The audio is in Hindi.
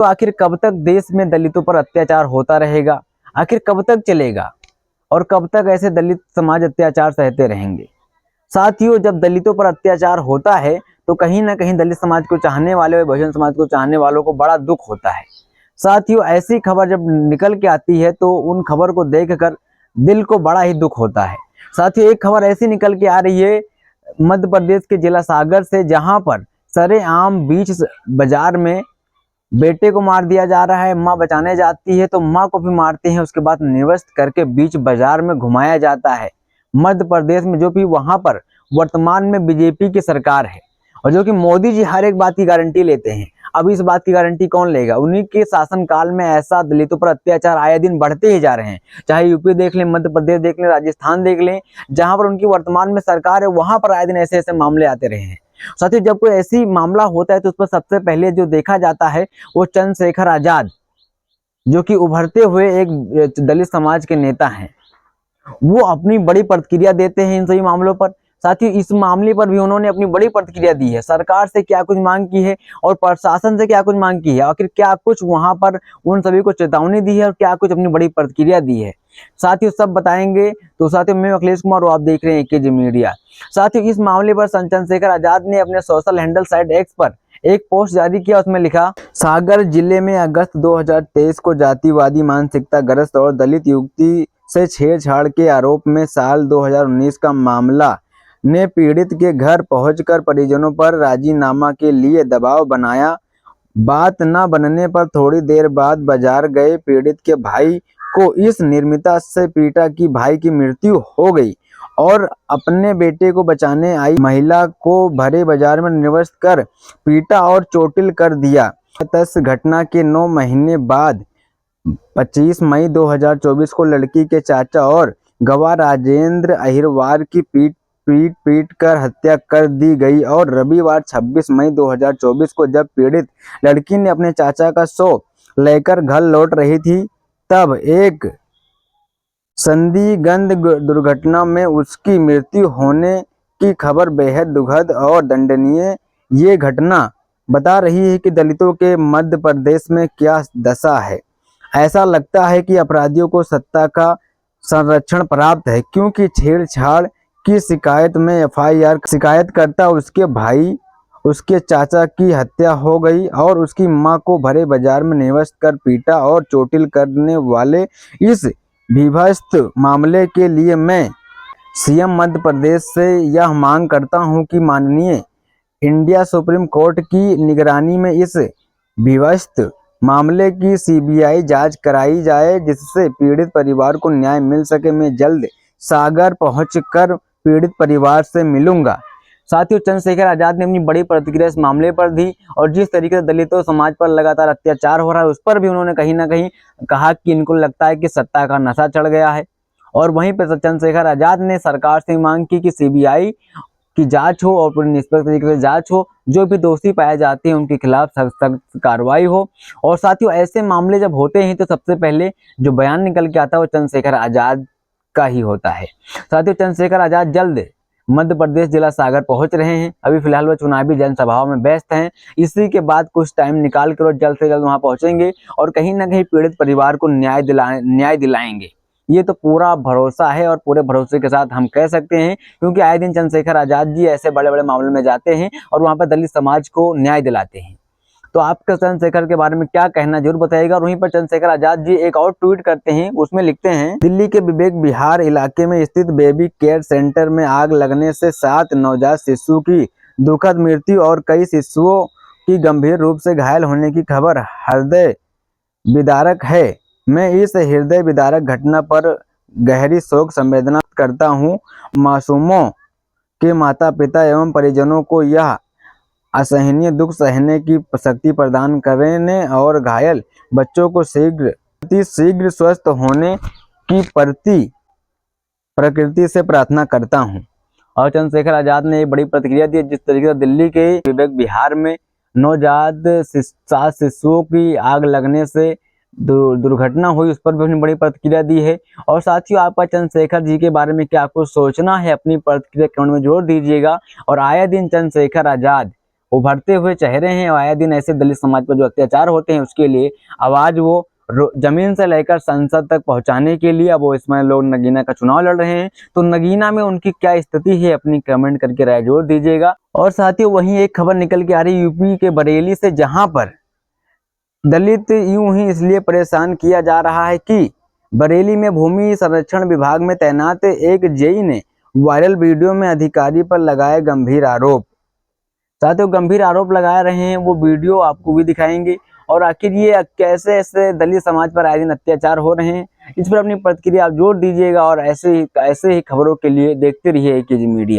तो आखिर कब तक देश में दलितों पर अत्याचार होता रहेगा? आखिर कब तक चलेगा और कब तक ऐसे दलित समाज अत्याचार सहते रहेंगे? साथियों, जब दलितों पर अत्याचार होता है तो कहीं ना कहीं दलित समाज को चाहने वाले और बहुजन समाज को चाहने वालों को बड़ा दुख होता है। साथियों, ऐसी खबर जब निकल के आती है तो उन खबर को देखकर दिल को बड़ा ही दुख होता है। साथियों, एक खबर ऐसी निकल के आ रही है मध्य प्रदेश के जिला सागर से, जहां पर सरेआम बीच बाजार में बेटे को मार दिया जा रहा है। माँ बचाने जाती है तो माँ को भी मारते हैं, उसके बाद निर्वस्त्र करके बीच बाजार में घुमाया जाता है मध्य प्रदेश में, जो कि वहां पर वर्तमान में बीजेपी की सरकार है और जो कि मोदी जी हर एक बात की गारंटी लेते हैं। अब इस बात की गारंटी कौन लेगा? उन्हीं के शासनकाल में ऐसा दलितों पर अत्याचार आए दिन बढ़ते ही जा रहे हैं। चाहे यूपी देख लें, मध्य प्रदेश देख लें, राजस्थान देख लें, जहां पर उनकी वर्तमान में सरकार है, वहां पर आए दिन ऐसे ऐसे मामले आते रहे हैं। साथियों, जब कोई ऐसी मामला होता है तो उस पर सबसे पहले जो देखा जाता है वो चंद्रशेखर आजाद, जो कि उभरते हुए एक दलित समाज के नेता हैं, वो अपनी बड़ी प्रतिक्रिया देते हैं इन सभी मामलों पर। साथियों, इस मामले पर भी उन्होंने अपनी बड़ी प्रतिक्रिया दी है। सरकार से क्या कुछ मांग की है और प्रशासन से क्या कुछ मांग की है, आखिर क्या कुछ वहां पर उन सभी को चेतावनी दी है और क्या कुछ अपनी बड़ी प्रतिक्रिया दी है, साथियों सब बताएंगे। तो साथियों, मैं अखिलेश कुमार और आप देख रहे हैं एकेजी मीडिया। साथियों, इस मामले पर चंद्रशेखर आजाद ने अपने सोशल हैंडल साइट एक्स पर एक पोस्ट जारी किया। उसमें लिखा, सागर जिले में अगस्त 2023 को जातिवादी मानसिकता ग्रस्त और दलित युवती से छेड़छाड़ के आरोप में साल 2019 का मामला ने पीड़ित के घर पहुंचकर परिजनों पर राजीनामा के लिए दबाव बनाया। बात न बनने पर थोड़ी देर बाद बाजार गए पीड़ित के भाई को इस निर्मिता से पीटा कि भाई की मृत्यु हो गई और अपने बेटे को बचाने आई महिला को भरे बाजार में निर्वस्त्र कर पीटा और चोटिल कर दिया। इस घटना के 9 महीने बाद 25 मई 2024 को लड़की के चाचा और गवाह राजेंद्र अहिरवार की पीट कर हत्या कर दी गई और रविवार 26 मई 2024 को जब पीड़ित लड़की ने अपने चाचा का शव लेकर घर लौट रही थी, तब एक संदिग्ध दुर्घटना में उसकी मृत्यु होने की खबर बेहद दुखद और दंडनीय। ये घटना बता रही है कि दलितों के मध्य प्रदेश में क्या दशा है। ऐसा लगता है कि अपराधियों को सत्ता का संरक्षण प्राप्त है, क्योंकि छेड़छाड़ की शिकायत में एफआईआर शिकायतकर्ता उसके भाई उसके चाचा की हत्या हो गई और उसकी मां को भरे बाजार में निर्वस्त्र कर पीटा और चोटिल करने वाले इस भीभत्स मामले के लिए मैं सीएम मध्य प्रदेश से यह मांग करता हूं कि माननीय इंडिया सुप्रीम कोर्ट की निगरानी में इस भीभत्स मामले की सीबीआई जांच कराई जाए, जिससे पीड़ित परिवार को न्याय मिल सके। मैं जल्द सागर पहुंचकर पीड़ित परिवार से मिलूंगा। साथियों, चंद्रशेखर आजाद ने अपनी बड़ी प्रतिक्रिया इस मामले पर दी और जिस तरीके से दलितों समाज पर लगातार अत्याचार हो रहा है उस पर भी उन्होंने कहीं ना कहीं कहा कि इनको लगता है कि सत्ता का नशा चढ़ गया है। और वहीं पर चंद्रशेखर आजाद ने सरकार से मांग की कि सीबीआई की जांच हो और पूरी निष्पक्ष तरीके से जांच हो, जो भी दोषी पाए जाते हैं उनके खिलाफ सख्त कार्रवाई हो। और साथियों, ऐसे मामले जब होते हैं तो सबसे पहले जो बयान निकल के आता है वो चंद्रशेखर आजाद का ही होता है। साथियों, चंद्रशेखर आजाद जल्द मध्य प्रदेश जिला सागर पहुंच रहे हैं। अभी फिलहाल वो चुनावी जनसभाओं में व्यस्त हैं। इसी के बाद कुछ टाइम निकाल कर वो जल्द से जल्द वहां पहुंचेंगे और कहीं ना कहीं पीड़ित परिवार को न्याय दिलाएंगे। ये तो पूरा भरोसा है और पूरे भरोसे के साथ हम कह सकते हैं, क्योंकि आए दिन चंद्रशेखर आजाद जी ऐसे बड़े बड़े मामलों में जाते हैं और वहां पर दलित समाज को न्याय दिलाते हैं। तो आपका चंद्रशेखर के बारे में क्या कहना जरूर बताइएगा। और वहीं पर चंद्रशेखर आजाद जी एक और ट्वीट करते हैं, उसमें लिखते हैं, दिल्ली के विवेक विहार इलाके में स्थित बेबी केयर सेंटर में आग लगने से 7 नवजात शिशु की दुखद मृत्यु और कई शिशुओं की गंभीर रूप से घायल होने की खबर हृदय विदारक है। मैं इस हृदय विदारक घटना पर गहरी शोक संवेदना करता हूँ। मासूमों के माता पिता एवं परिजनों को यह असहनीय दुख सहने की शक्ति प्रदान करने और घायल बच्चों को शीघ्र स्वस्थ होने की प्रकृति से प्रार्थना करता हूं। और चंद्रशेखर आजाद ने एक बड़ी प्रतिक्रिया दी। जिस तरीके से दिल्ली के विवेक विहार में नवजात 7 शिशुओं की आग लगने से दुर्घटना हुई, उस पर भी अपनी बड़ी प्रतिक्रिया दी है। और साथियों, आपका चंद्रशेखर जी के बारे में क्या कुछ सोचना है, अपनी प्रतिक्रिया कमेंट में जोड़ दीजिएगा। और आए दिन चंद्रशेखर आजाद उभरते हुए चेहरे हैं और आए दिन ऐसे दलित समाज पर जो अत्याचार होते हैं उसके लिए आवाज वो जमीन से लेकर संसद तक पहुंचाने के लिए अब वो इसमें लोग नगीना का चुनाव लड़ रहे हैं। तो नगीना में उनकी क्या स्थिति है अपनी कमेंट करके राय जोड़ दीजिएगा। और साथियों वहीं एक खबर निकल के आ रही यूपी के बरेली से, जहां पर दलित यूं ही इसलिए परेशान किया जा रहा है कि बरेली में भूमि संरक्षण विभाग में तैनात एक जेई ने वायरल वीडियो में अधिकारी पर लगाए गंभीर आरोप। साथियों गंभीर आरोप लगा रहे हैं, वो वीडियो आपको भी दिखाएंगे। और आखिर ये कैसे ऐसे दलित समाज पर आए दिन अत्याचार हो रहे हैं, इस पर अपनी प्रतिक्रिया आप जोड़ दीजिएगा। और ऐसे ही खबरों के लिए देखते रहिए AKG मीडिया।